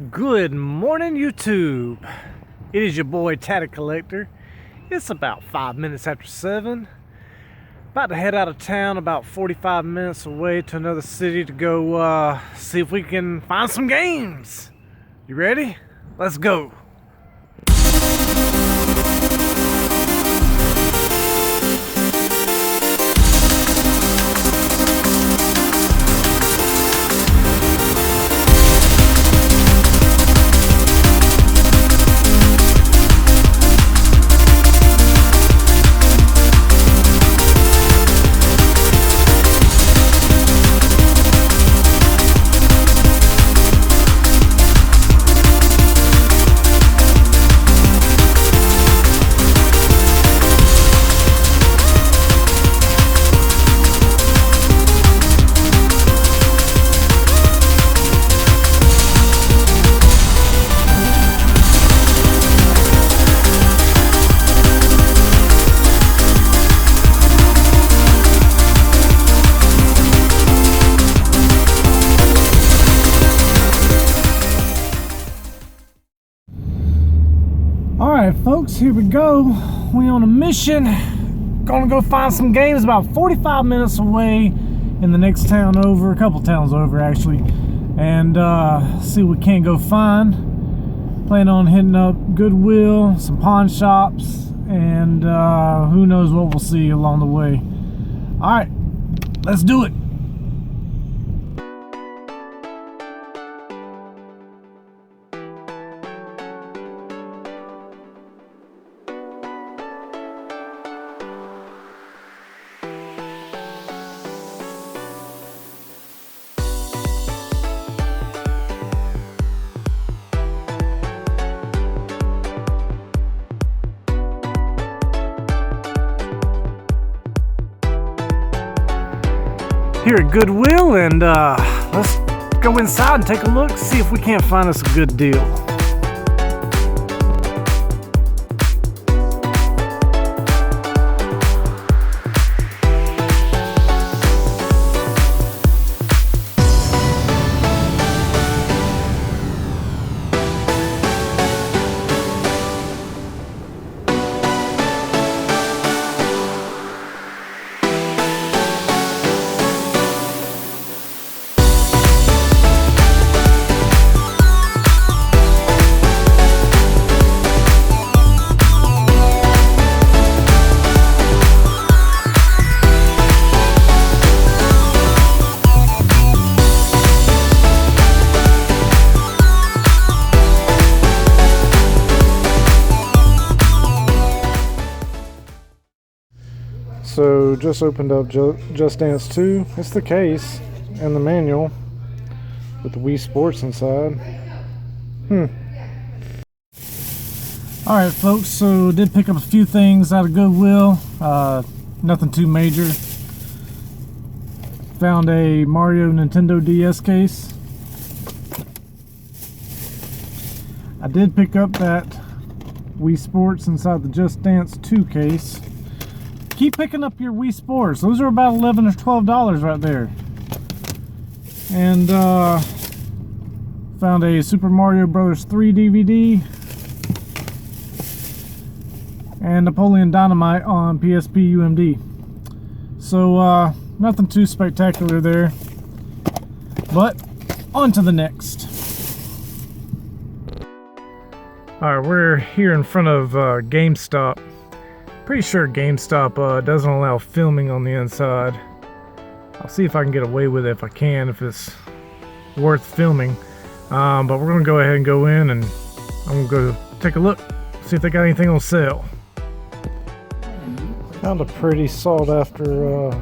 Good morning, YouTube. It is your boy Tatted Collector. It's about 5 minutes after 7. About to head out of town, about 45 minutes away to another city to go see if we can find some games. You ready? Let's go. Alright folks, here we go. We on a mission. Gonna go find some games about 45 minutes away in the next town over, a couple towns over actually, and see what we can go find. Plan on hitting up Goodwill, some pawn shops, and who knows what we'll see along the way. Alright, let's do it. Here at Goodwill, and let's go inside and take a look, see if we can't find us a good deal. So just opened up Just Dance 2. It's the case and the manual with the Wii Sports inside. Alright folks, so did pick up a few things out of Goodwill. Nothing too major. Found a Mario Nintendo DS case. I did pick up that Wii Sports inside the Just Dance 2 case. Keep picking up your Wii Sports. Those are about $11 or $12 right there. And found a Super Mario Bros. 3 DVD and Napoleon Dynamite on PSP UMD. So nothing too spectacular there, but on to the next. Alright, we're here in front of GameStop. Pretty sure GameStop doesn't allow filming on the inside. I'll see if I can get away with it if I can, if it's worth filming. But we're going to go ahead and go in, and I'm going to go take a look, see if they got anything on sale. Found a pretty sought after,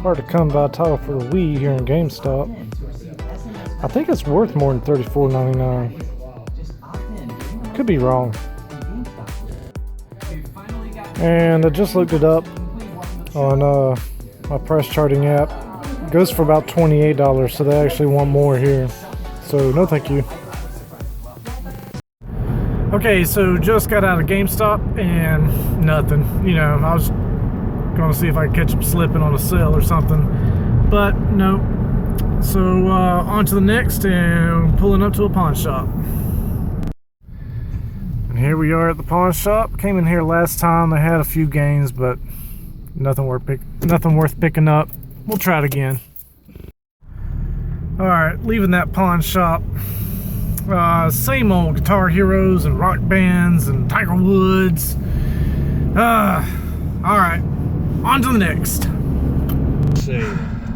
hard to come by title for the Wii here in GameStop. I think it's worth more than $34.99. Could be wrong. And I just looked it up on my price charting app. It goes for about $28, so they actually want more here. So no thank you. Okay, so just got out of GameStop and nothing. You know, I was going to see if I could catch them slipping on a sale or something, but no. So on to the next, and pulling up to a pawn shop. And here we are at the pawn shop. Came in here last time. They had a few games, but nothing worth picking up. We'll try it again. Alright, leaving that pawn shop. Same old Guitar Heroes and Rock Bands and Tiger Woods. Alright, on to the next.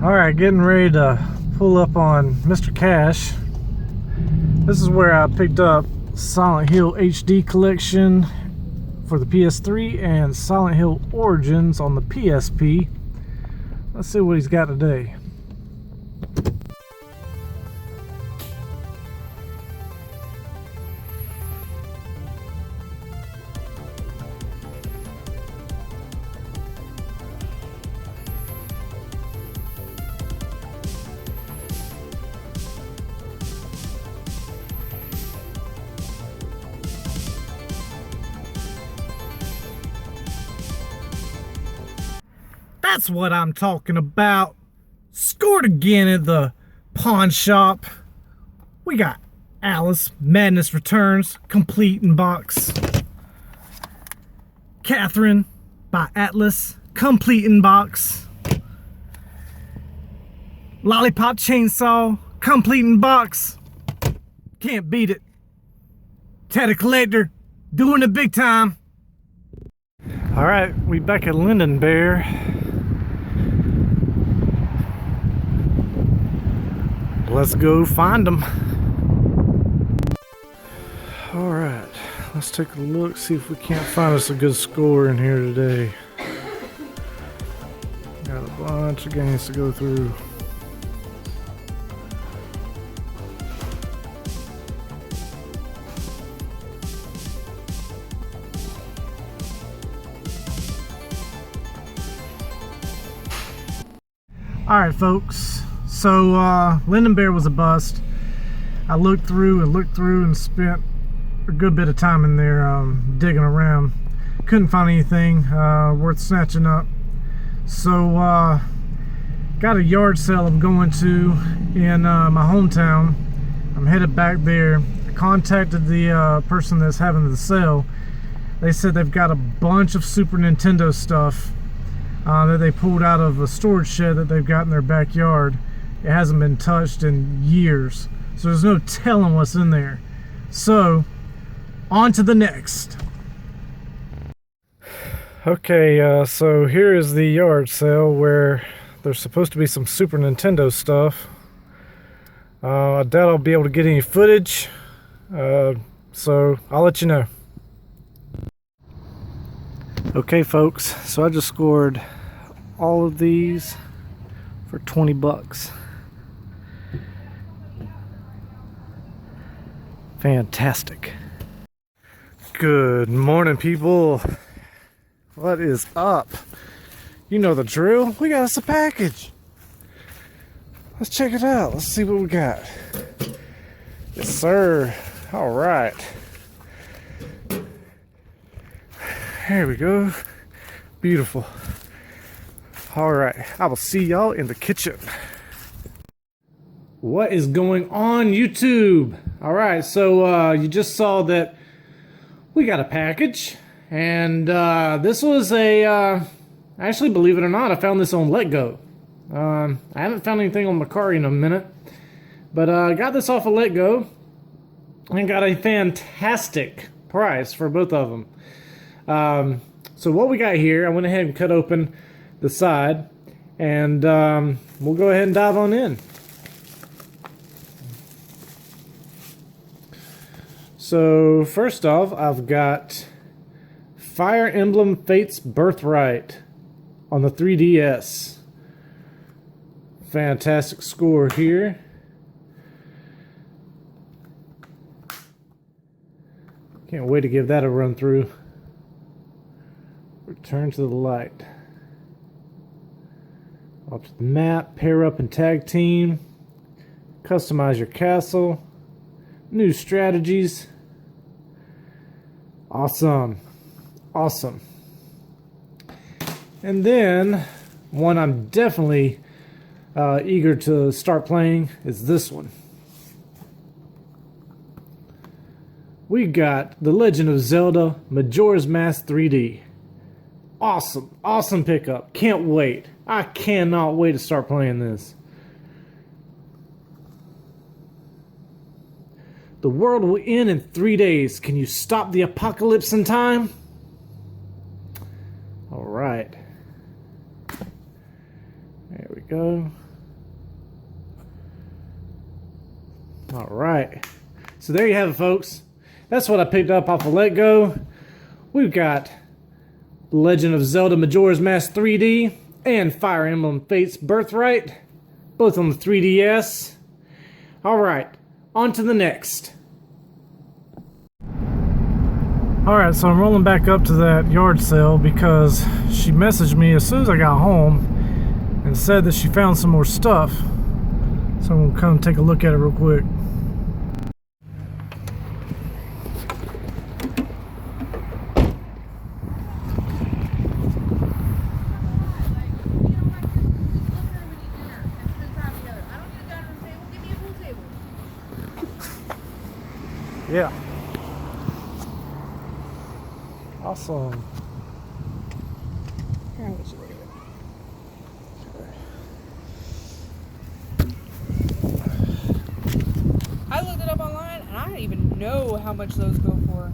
Alright, getting ready to pull up on Mr. Cash. This is where I picked up Silent Hill HD Collection for the PS3 and Silent Hill Origins on the PSP. Let's see what he's got today. That's what I'm talking about. Scored again at the pawn shop. We got Alice Madness Returns, complete in box. Catherine by Atlas, complete in box. Lollipop Chainsaw, complete in box. Can't beat it. Tatted Collector, doing it big time. Alright, we back at Linden Bear. Let's go find them. Alright, let's take a look, see if we can't find us a good score in here today. Got a bunch of games to go through. Alright folks, so Linden Bear was a bust. I looked through and spent a good bit of time in there digging around. Couldn't find anything worth snatching up. So got a yard sale I'm going to in my hometown. I'm headed back there. I contacted the person that's having the sale. They said they've got a bunch of Super Nintendo stuff that they pulled out of a storage shed that they've got in their backyard. It hasn't been touched in years, so there's no telling what's in there. So, on to the next. Okay, so here is the yard sale where there's supposed to be some Super Nintendo stuff. I doubt I'll be able to get any footage, so I'll let you know. Okay folks, so I just scored all of these for 20 bucks. Fantastic. Good morning people. What is up? You know the drill. We got us a package. Let's check it out. Let's see what we got. Yes sir. All right. There we go. Beautiful. All right, I will see y'all in the kitchen. What is going on YouTube? All right, so you just saw that we got a package, and this was actually, believe it or not, I found this on Letgo. I haven't found anything on Macari in a minute, but I got this off of Letgo and got a fantastic price for both of them. So what we got here, I went ahead and cut open the side, and we'll go ahead and dive on in. So first off, I've got Fire Emblem Fates Birthright on the 3DS. Fantastic score here. Can't wait to give that a run through. Return to the light. Up to the map, pair up and tag team, customize your castle, new strategies. Awesome. Awesome. And then one I'm definitely eager to start playing is this one. we got The Legend of Zelda Majora's Mask 3D. Awesome, awesome pickup. Can't wait. I cannot wait to start playing this. The world will end in 3 days. Can you stop the apocalypse in time? Alright. There we go. Alright. So there you have it, folks. That's what I picked up off of Letgo. We've got The Legend of Zelda Majora's Mask 3D and Fire Emblem Fates Birthright, both on the 3DS. Alright, on to the next. Alright, so I'm rolling back up to that yard sale because she messaged me as soon as I got home and said that she found some more stuff. So I'm gonna come take a look at it real quick. Yeah. Awesome. I looked it up online and I didn't even know how much those go for.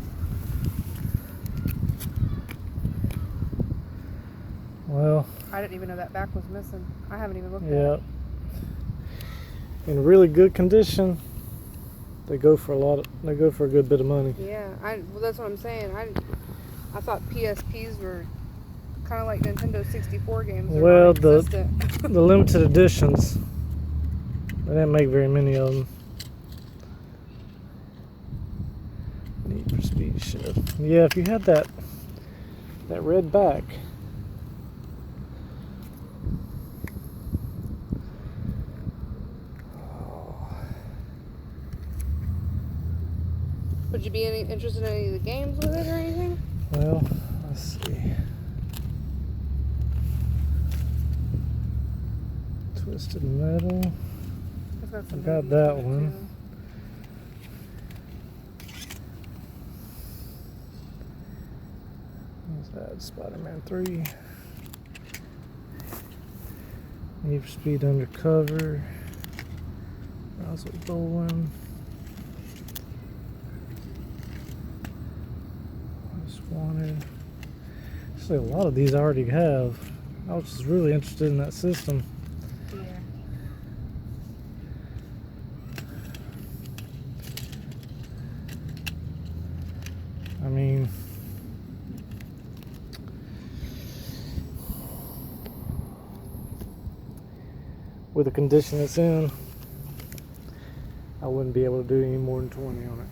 Well, I didn't even know that back was missing. I haven't even looked at it. In really good condition. They go for a good bit of money. Yeah, well, that's what I'm saying. I thought PSPs were kind of like Nintendo 64 games. Well, the limited editions, they didn't make very many of them. Need for Speed Shift. Yeah, if you had that red back. Would you be interested in any of the games with it or anything? Well, let's see. Twisted Metal. I got that one. What's that? Spider-Man 3. Need for Speed Undercover. Roswell Bowling. Wanted. Actually, a lot of these I already have. I was just really interested in that system. Yeah. I mean, with the condition it's in, I wouldn't be able to do any more than 20 on it.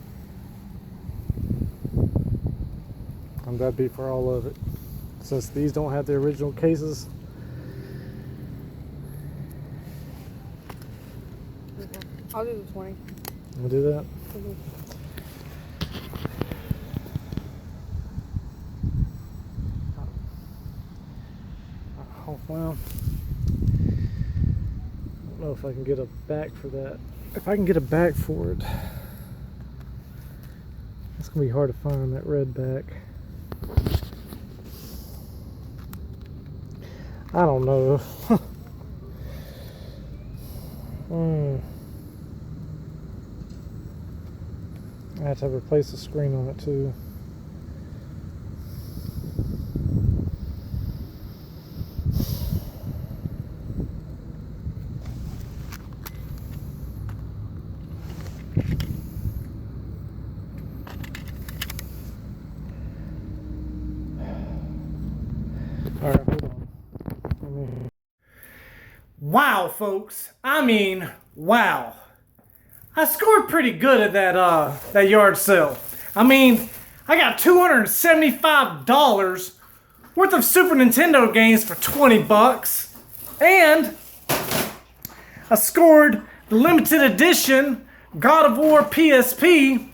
And that'd be for all of it. Since these don't have the original cases. I'll do the 20. We'll do that. Mm-hmm. Oh, well, I don't know if I can get a back for that. If I can get a back for it, it's gonna be hard to find that red back. I don't know. I have to replace the screen on it too. All right, hold on. Wow, folks. I mean, wow. I scored pretty good at that yard sale. I mean, I got $275 worth of Super Nintendo games for 20 bucks. And I scored the limited edition God of War PSP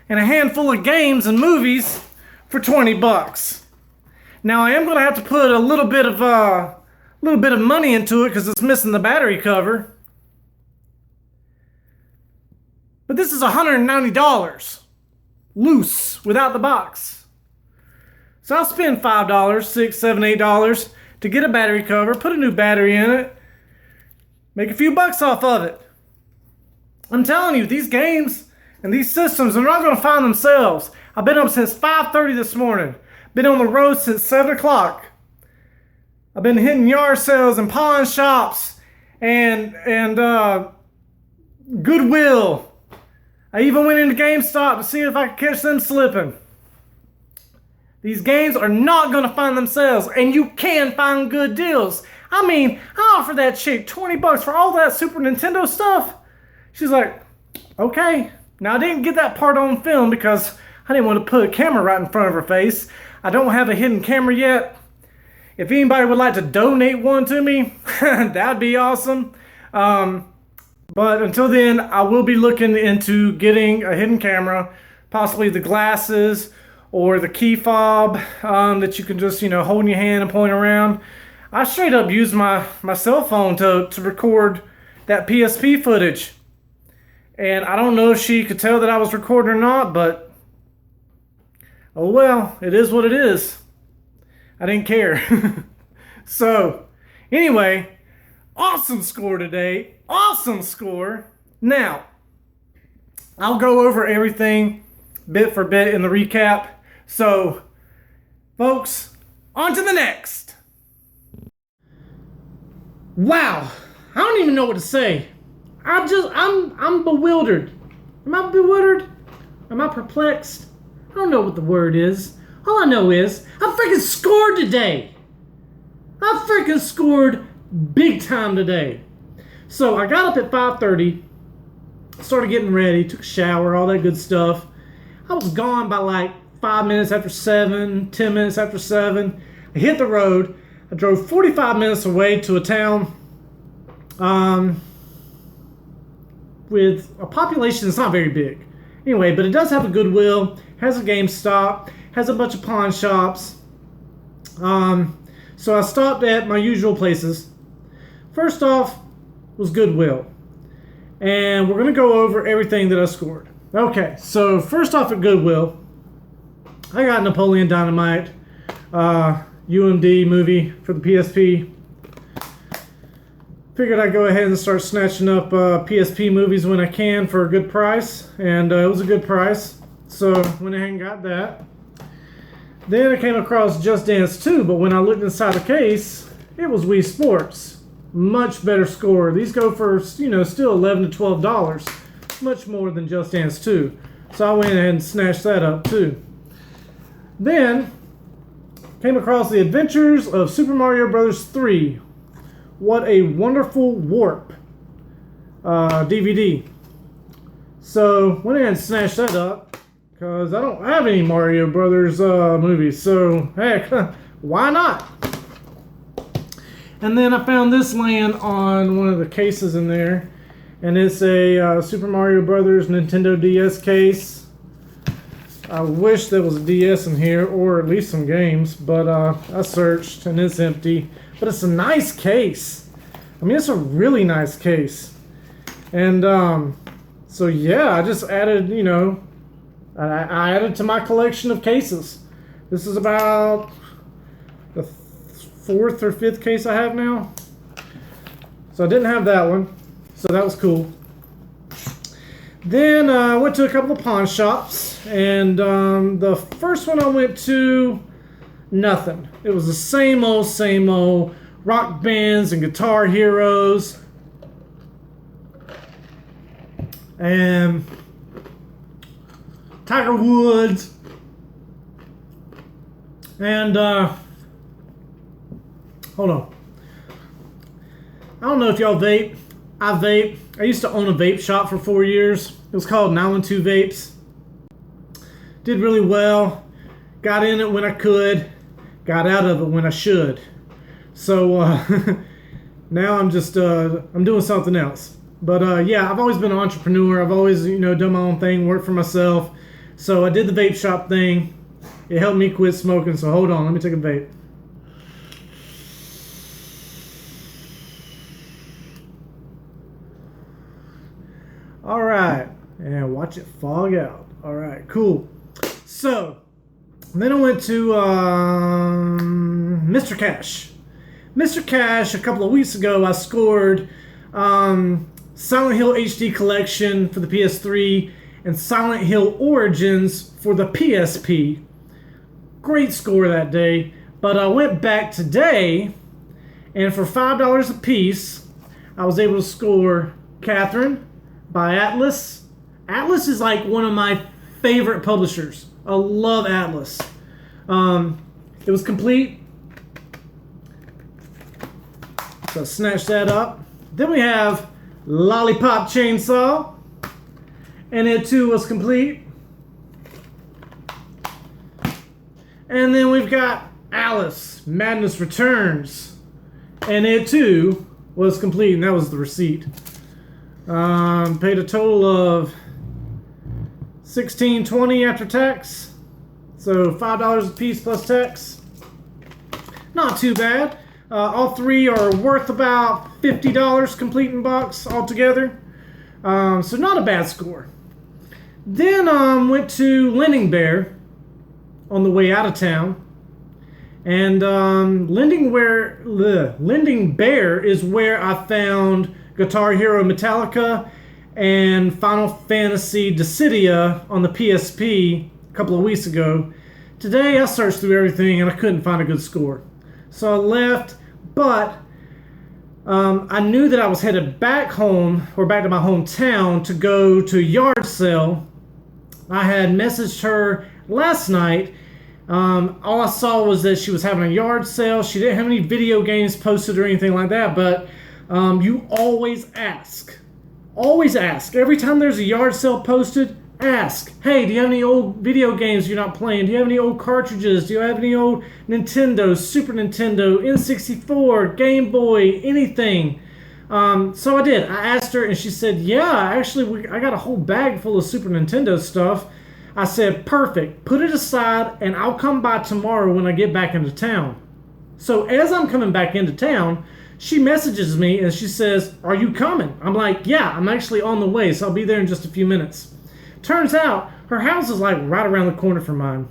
and a handful of games and movies for 20 bucks. Now I am going to have to put a little bit of money into it because it's missing the battery cover. But this is $190. loose without the box. So I'll spend $5, $6, $7, $8 to get a battery cover, put a new battery in it, make a few bucks off of it. I'm telling you, these games and these systems are not going to find themselves. I've been up since 5:30 this morning. Been on the road since 7 o'clock. I've been hitting yard sales and pawn shops and Goodwill. I even went into GameStop to see if I could catch them slipping. These games are not going to find themselves, and you can find good deals. I mean, I offered that chick $20 for all that Super Nintendo stuff. She's like, okay. Now, I didn't get that part on film because I didn't want to put a camera right in front of her face. I don't have a hidden camera yet. If anybody would like to donate one to me, that'd be awesome. But until then, I will be looking into getting a hidden camera, possibly the glasses or the key fob that you can just, hold in your hand and point around. I straight up used my cell phone to record that PSP footage. And I don't know if she could tell that I was recording or not, but oh well, it is what it is. I didn't care. So, anyway, awesome score today. Awesome score. Now, I'll go over everything bit for bit in the recap. So, folks, on to the next. Wow, I don't even know what to say. I'm bewildered. Am I bewildered? Am I perplexed? I don't know what the word is. All I know is I freaking scored today. I freaking scored big time today. So I got up at 5:30, started getting ready, took a shower, all that good stuff. I was gone by like 5 minutes after 7, 10 minutes after 7. I hit the road. I drove 45 minutes away to a town with a population that's not very big. Anyway, but it does have a Goodwill, has a GameStop, has a bunch of pawn shops. So I stopped at my usual places. First off was Goodwill. And we're going to go over everything that I scored. Okay, so first off at Goodwill, I got Napoleon Dynamite, UMD movie for the PSP. Figured I'd go ahead and start snatching up PSP movies when I can for a good price, and it was a good price, so went ahead and got that. Then I came across Just Dance 2, but when I looked inside the case, it was Wii Sports. Much better score. These go for, still $11 to $12, much more than Just Dance 2. So I went ahead and snatched that up too. Then came across The Adventures of Super Mario Bros. 3. What a Wonderful Warp DVD. So went ahead and snatched that up because I don't have any Mario Brothers movies. So heck, why not? And then I found this laying on one of the cases in there, and it's a Super Mario Brothers Nintendo DS case. I wish there was a DS in here, or at least some games, but I searched and it's empty. But it's a nice case. I mean, it's a really nice case. And so yeah, I just added, I added to my collection of cases. This is about the 4th or 5th case I have now. So I didn't have that one, so that was cool. Then I went to a couple of pawn shops, and the first one I went to, nothing. It was the same old rock bands and guitar heroes. And Tiger Woods. And, hold on. I don't know if y'all vape. I vape. I used to own a vape shop for 4 years. It was called 912 Vapes. Did really well. Got in it when I could. Got out of it when I should. So now I'm just I'm doing something else. But yeah, I've always been an entrepreneur. I've always done my own thing, worked for myself. So I did the vape shop thing. It helped me quit smoking. So hold on, let me take a vape. All right, and watch it fog out. All right, cool. So then I went to Mr. Cash. Mr. Cash, a couple of weeks ago, I scored Silent Hill HD Collection for the PS3 and Silent Hill Origins for the PSP. Great score that day. But I went back today, and for $5 a piece, I was able to score Catherine by Atlas. Atlas is like one of my favorite publishers. I love Atlas. It was complete. So snatch that up. Then we have Lollipop Chainsaw, and it too was complete. And then we've got Alice, Madness Returns, and it too was complete, and that was the receipt. Paid a total of $16.20 after tax, so $5 a piece plus tax. Not too bad. All three are worth about $50 complete in box altogether, so not a bad score. Then went to Lending Bear on the way out of town, and Lending Bear is where I found Guitar Hero Metallica and Final Fantasy Dissidia on the PSP a couple of weeks ago. Today I searched through everything and I couldn't find a good score, so I left. But I knew that I was headed back home, or back to my hometown, to go to a yard sale. I had messaged her last night. All I saw was that she was having a yard sale. She didn't have any video games posted or anything like that, but you always ask. Always ask. Every time there's a yard sale posted, ask. Hey, do you have any old video games you're not playing? Do you have any old cartridges? Do you have any old Nintendo, Super Nintendo, N64, Game Boy, anything? So I did. I asked her, and she said, yeah, actually, I got a whole bag full of Super Nintendo stuff. I said, perfect. Put it aside, and I'll come by tomorrow when I get back into town. So as I'm coming back into town, she messages me, and she says, are you coming? I'm like, yeah, I'm actually on the way, so I'll be there in just a few minutes. Turns out her house is like right around the corner from mine.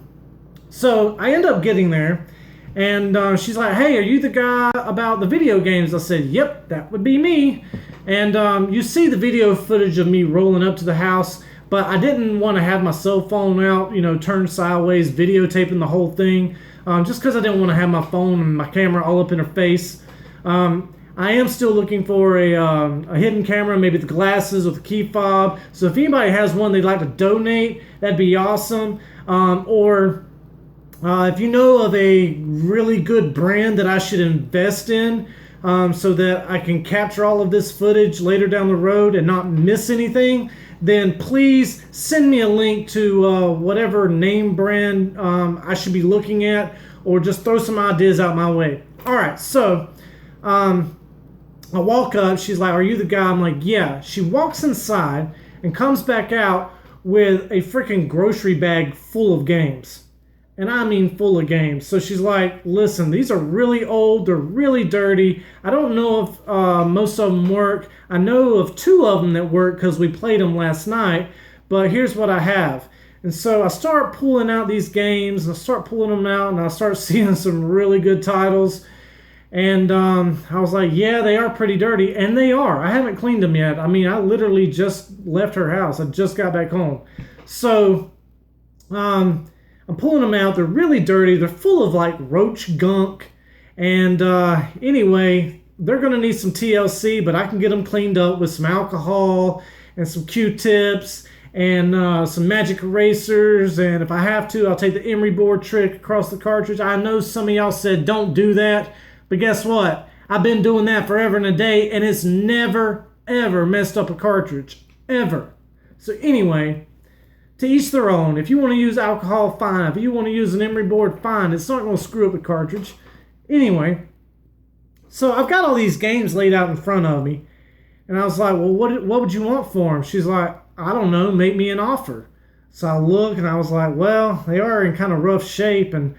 So I end up getting there, and she's like, hey, are you the guy about the video games? I said, yep, that would be me. And you see the video footage of me rolling up to the house, but I didn't want to have my cell phone out, turned sideways, videotaping the whole thing, just because I didn't want to have my phone and my camera all up in her face. I am still looking for a hidden camera, maybe the glasses with the key fob. So if anybody has one they'd like to donate, that'd be awesome. Or if you know of a really good brand that I should invest in, so that I can capture all of this footage later down the road and not miss anything, then please send me a link to whatever name brand I should be looking at, or just throw some ideas out my way. All right, so I walk up, she's like, are you the guy? I'm like, yeah. She walks inside and comes back out with a freaking grocery bag full of games. And I mean full of games. So she's like, listen, these are really old, they're really dirty. I don't know if most of them work. I know of 2 of them that work because we played them last night, but here's what I have. And so I start pulling out these games, and I start pulling them out, and I start seeing some really good titles. And I was like, yeah, they are pretty dirty. And they are. I haven't cleaned them yet. I mean, I literally just left her house. I just got back home. So I'm pulling them out. They're really dirty. They're full of like roach gunk. And anyway, they're going to need some TLC, but I can get them cleaned up with some alcohol and some Q-tips and some magic erasers. And if I have to, I'll take the emery board trick across the cartridge. I know some of y'all said don't do that. But guess what? I've been doing that forever and a day, and it's never, ever messed up a cartridge. Ever. So anyway, to each their own. If you want to use alcohol, fine. If you want to use an emery board, fine. It's not going to screw up the cartridge. Anyway, so I've got all these games laid out in front of me. And I was like, well, what would you want for them? She's like, I don't know, make me an offer. So I look, and I was like, well, they are in kind of rough shape, and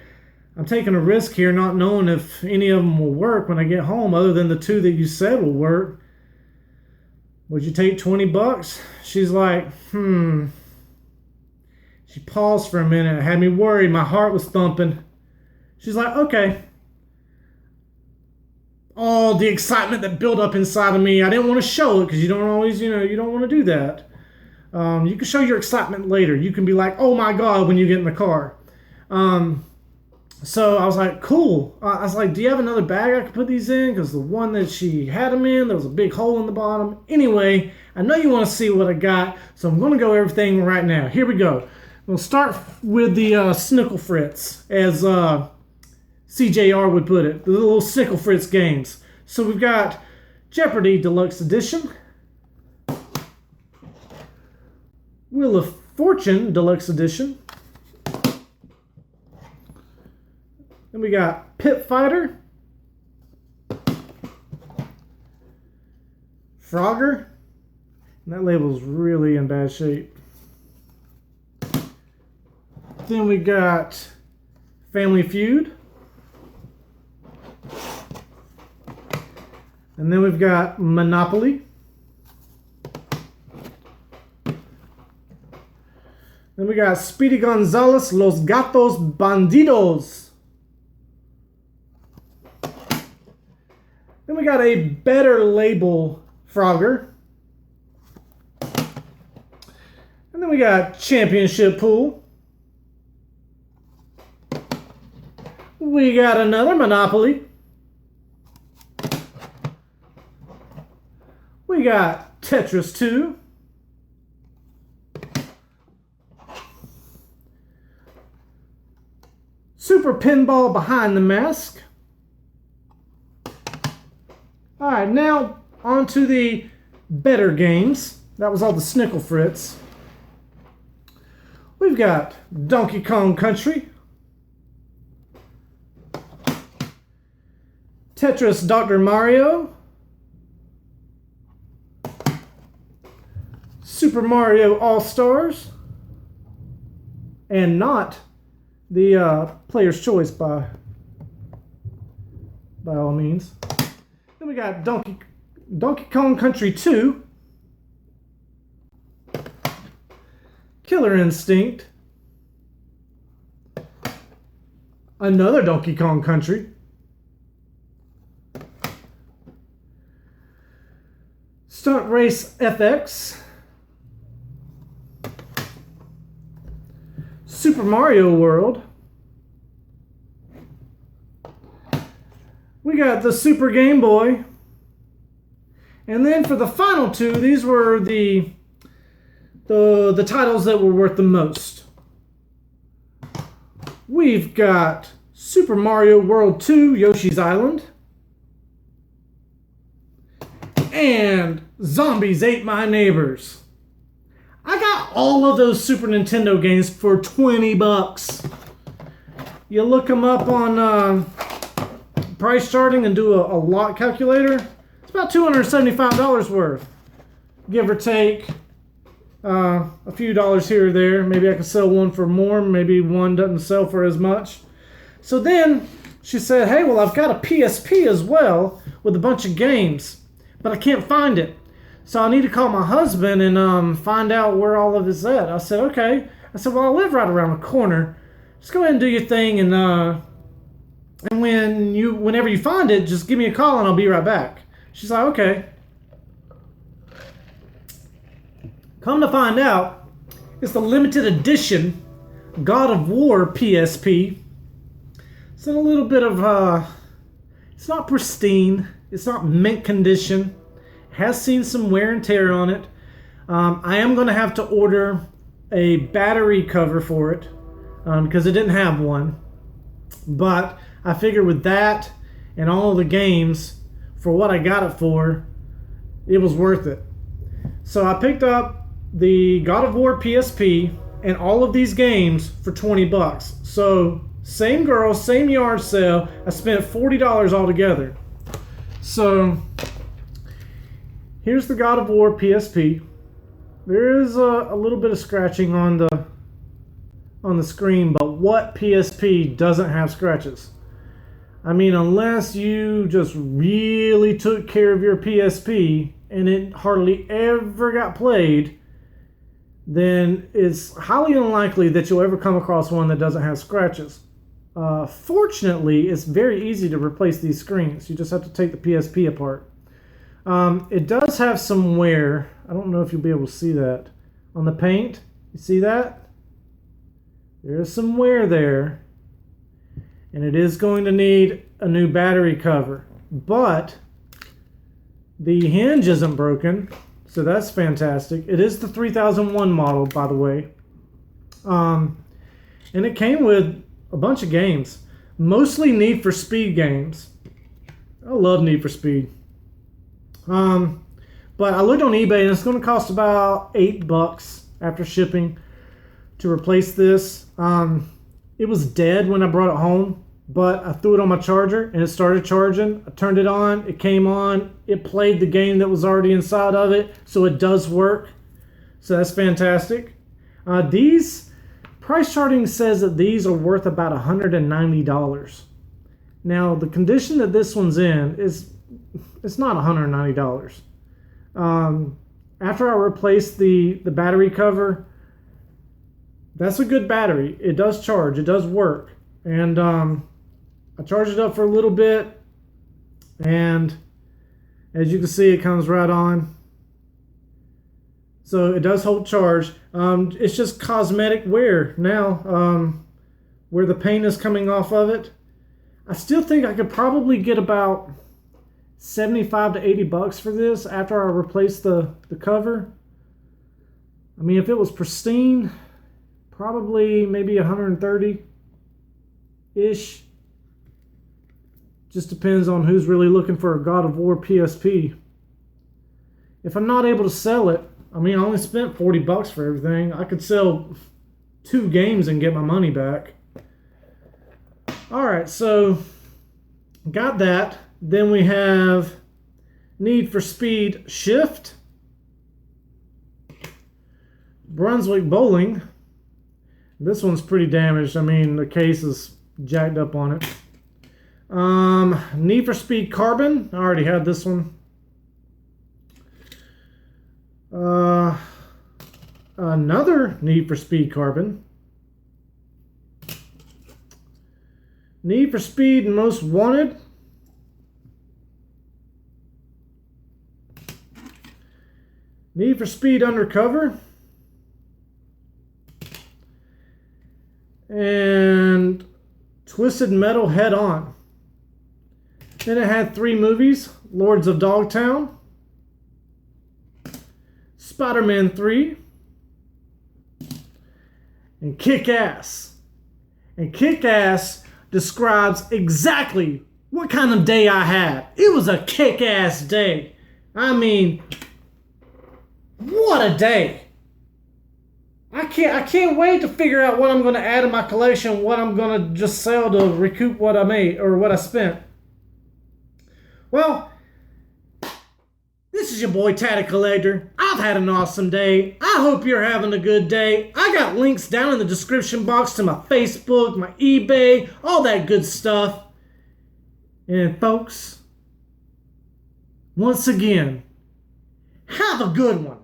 I'm taking a risk here not knowing if any of them will work when I get home, other than the 2 that you said will work. Would you take $20? She's like, She paused for a minute. It had me worried. My heart was thumping. She's like, okay. All the excitement that built up inside of me, I didn't want to show it because you don't always, you don't want to do that. You can show your excitement later. You can be like, oh my God, when you get in the car. So I was like, cool. I was like, do you have another bag I could put these in? Because the one that she had them in, there was a big hole in the bottom. Anyway, I know you want to see what I got, so I'm going to go everything right now. Here we go. We'll start with the Snickle Fritz, as CJR would put it. The little Snickle Fritz games. So we've got Jeopardy Deluxe Edition. Wheel of Fortune Deluxe Edition. Then we got Pit Fighter, Frogger, and that label's really in bad shape. Then we got Family Feud. And then we've got Monopoly. Then we got Speedy Gonzales, Los Gatos Bandidos. Then we got a better label Frogger. And then we got Championship Pool. We got another Monopoly. We got Tetris 2. Super Pinball Behind the Mask. Alright, now on to the better games. That was all the Snickle Fritz. We've got Donkey Kong Country, Tetris Dr. Mario, Super Mario All-Stars, and not the Player's Choice by all means. Then we got Donkey Kong Country 2, Killer Instinct, another Donkey Kong Country, Stunt Race FX, Super Mario World. We got the Super Game Boy. And then for the final two, these were the titles that were worth the most. We've got Super Mario World 2, Yoshi's Island. And Zombies Ate My Neighbors. I got all of those Super Nintendo games for 20 bucks. You look them up on price charting and do a lot calculator. It's about $275 worth, give or take a few dollars here or there. Maybe I could sell one for more. Maybe one doesn't sell for as much. So then she said, hey, well, I've got a PSP as well with a bunch of games, but I can't find it. So I need to call my husband and find out where all of it's at. I said, okay. I said, well, I live right around the corner. Just go ahead and do your thing, and whenever you find it, just give me a call and I'll be right back. She's like, okay. Come to find out, it's the limited edition God of War PSP. It's in a little bit of, it's not pristine. It's not mint condition. It has seen some wear and tear on it. I am going to have to order a battery cover for it because it didn't have one. But I figured with that and all the games, for what I got it for, it was worth it. So I picked up the God of War PSP and all of these games for 20 bucks. So same girl, same yard sale. I spent $40 altogether. So here's the God of War PSP. There is a little bit of scratching on the screen, but what PSP doesn't have scratches? I mean, unless you just really took care of your PSP and it hardly ever got played, then it's highly unlikely that you'll ever come across one that doesn't have scratches. Fortunately, it's very easy to replace these screens. You just have to take the PSP apart. It does have some wear. I don't know if you'll be able to see that on the paint. You see that? There's some wear there, and it is going to need a new battery cover, but the hinge isn't broken, so that's fantastic. It is the 3001 model, by the way, and it came with a bunch of games, mostly Need for Speed games. I love Need for Speed. But I looked on eBay and it's going to cost about $8 after shipping to replace this. It was dead when I brought it home, but I threw it on my charger and it started charging. I turned it on, it came on, it played the game that was already inside of it, so it does work. So that's fantastic. These price charting says that these are worth about $190. Now the condition that this one's in is it's not $190. After I replaced the battery cover, that's a good battery. It does charge, it does work, and I charged it up for a little bit, and as you can see, it comes right on. So it does hold charge. It's just cosmetic wear now, where the paint is coming off of it. I still think I could probably get about $75 to $80 for this after I replace the cover. I mean, if it was pristine, probably maybe 130-ish. Just depends on who's really looking for a God of War PSP. If I'm not able to sell it, I mean, I only spent $40 for everything. I could sell 2 games and get my money back. Alright, so got that. Then we have Need for Speed Shift, Brunswick Bowling. This one's pretty damaged. I mean, the case is jacked up on it. Need for Speed Carbon. I already had this one. Another Need for Speed Carbon. Need for Speed Most Wanted. Need for Speed Undercover. And Twisted Metal Head On. Then it had 3 movies: Lords of Dogtown, Spider-Man 3, and Kick-Ass. And Kick-Ass describes exactly what kind of day I had. It was a kick-ass day. I mean, what a day. I can't wait to figure out what I'm going to add to my collection, what I'm going to just sell to recoup what I made or what I spent. Well, this is your boy Tatted Collector. I've had an awesome day. I hope you're having a good day. I got links down in the description box to my Facebook, my eBay, all that good stuff. And folks, once again, have a good one.